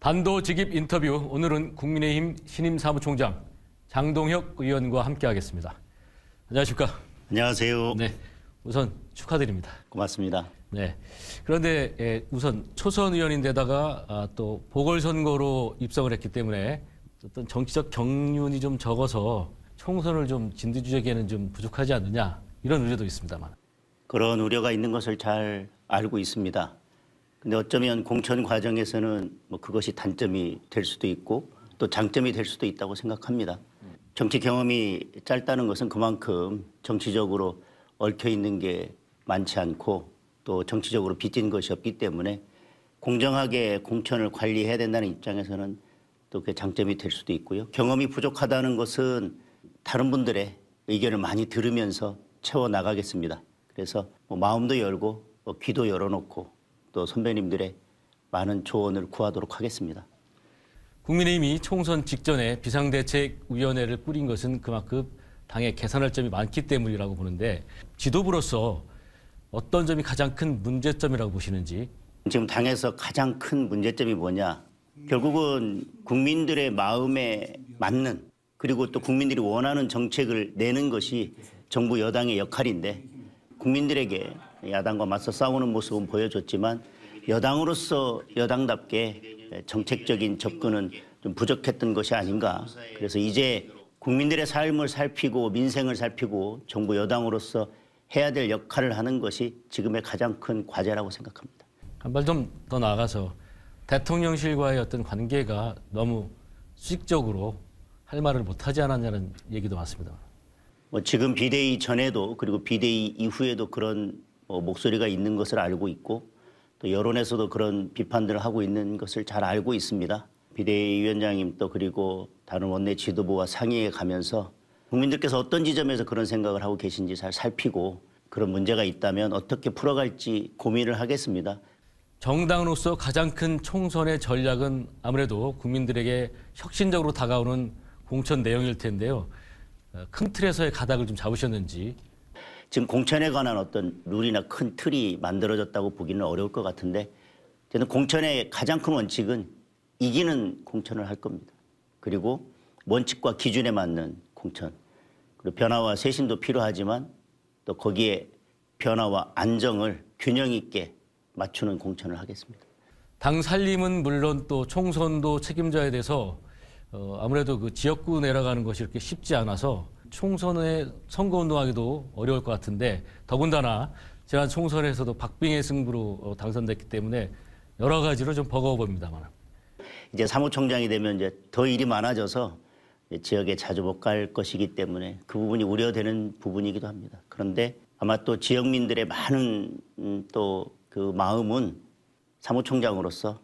반도직입 인터뷰, 오늘은 국민의힘 신임 사무총장 장동혁 의원과 함께하겠습니다. 안녕하십니까? 안녕하세요. 네, 우선 축하드립니다. 고맙습니다. 네, 그런데 우선 초선 의원인데다가 또 보궐선거로 입성을 했기 때문에 어떤 정치적 경륜이 좀 적어서 총선을 좀 진두지휘하기에는 좀 부족하지 않느냐, 이런 우려도 있습니다만. 그런 우려가 있는 것을 잘 알고 있습니다. 근데 어쩌면 공천 과정에서는 그것이 단점이 될 수도 있고 또 장점이 될 수도 있다고 생각합니다. 정치 경험이 짧다는 것은 그만큼 정치적으로 얽혀 있는 게 많지 않고 또 정치적으로 빚진 것이 없기 때문에 공정하게 공천을 관리해야 된다는 입장에서는 또 그게 장점이 될 수도 있고요. 경험이 부족하다는 것은 다른 분들의 의견을 많이 들으면서 채워나가겠습니다. 그래서 마음도 열고 귀도 열어놓고 또 선배님들의 많은 조언을 구하도록 하겠습니다. 국민의힘이 총선 직전에 비상대책위원회를 꾸린 것은 그만큼 당에 개선할 점이 많기 때문이라고 보는데, 지도부로서 어떤 점이 가장 큰 문제점이라고 보시는지. 지금 당에서 가장 큰 문제점이 뭐냐? 결국은 국민들의 마음에 맞는, 그리고 또 국민들이 원하는 정책을 내는 것이 정부 여당의 역할인데, 국민들에게 야당과 맞서 싸우는 모습은 보여줬지만 여당으로서 여당답게 정책적인 접근은 좀 부족했던 것이 아닌가. 그래서 이제 국민들의 삶을 살피고 민생을 살피고 정부 여당으로서 해야 될 역할을 하는 것이 지금의 가장 큰 과제라고 생각합니다. 한 발 좀 더 나아가서 대통령실과의 어떤 관계가 너무 수직적으로 할 말을 못하지 않았냐는 얘기도 많습니다. 지금 비대위 전에도 그리고 비대위 이후에도 그런 목소리가 있는 것을 알고 있고 또 여론에서도 그런 비판들을 하고 있는 것을 잘 알고 있습니다. 비대위원장님 또 그리고 다른 원내 지도부와 상의해 가면서 국민들께서 어떤 지점에서 그런 생각을 하고 계신지 잘 살피고 그런 문제가 있다면 어떻게 풀어갈지 고민을 하겠습니다. 정당으로서 가장 큰 총선의 전략은 아무래도 국민들에게 혁신적으로 다가오는 공천 내용일 텐데요. 큰 틀에서의 가닥을 좀 잡으셨는지. 지금 공천에 관한 어떤 룰이나 큰 틀이 만들어졌다고 보기는 어려울 것 같은데, 저는 공천의 가장 큰 원칙은 이기는 공천을 할 겁니다. 그리고 원칙과 기준에 맞는 공천, 그리고 변화와 쇄신도 필요하지만 또 거기에 변화와 안정을 균형 있게 맞추는 공천을 하겠습니다. 당 살림은 물론 또 총선도 책임져야 돼서 아무래도 그 지역구 내려가는 것이 이렇게 쉽지 않아서 총선에 선거운동하기도 어려울 것 같은데, 더군다나 지난 총선에서도 박빙의 승부로 당선됐기 때문에 여러 가지로 좀 버거워 보입니다만. 이제 사무총장이 되면 이제 더 일이 많아져서 지역에 자주 못 갈 것이기 때문에 그 부분이 우려되는 부분이기도 합니다. 그런데 아마 또 지역민들의 많은 또 그 마음은 사무총장으로서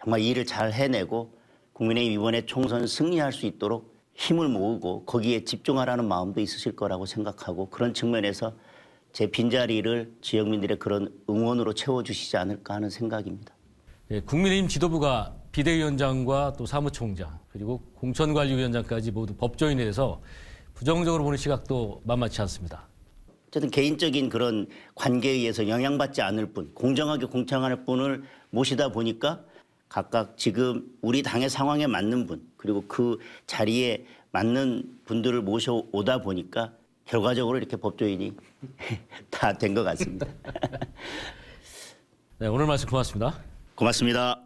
정말 일을 잘 해내고 국민의힘 이번에 총선 승리할 수 있도록 힘을 모으고 거기에 집중하라는 마음도 있으실 거라고 생각하고, 그런 측면에서 제 빈자리를 지역민들의 그런 응원으로 채워주시지 않을까 하는 생각입니다. 네, 국민의힘 지도부가 비대위원장과 또 사무총장 그리고 공천관리위원장까지 모두 법조인에 대해서 부정적으로 보는 시각도 만만치 않습니다. 어쨌든 개인적인 그런 관계에 의해서 영향받지 않을 분, 공정하게 공천할 분을 모시다 보니까 각각 지금 우리 당의 상황에 맞는 분, 그리고 그 자리에 맞는 분들을 모셔오다 보니까 결과적으로 이렇게 법조인이 다 된 것 같습니다. 네, 오늘 말씀 고맙습니다. 고맙습니다.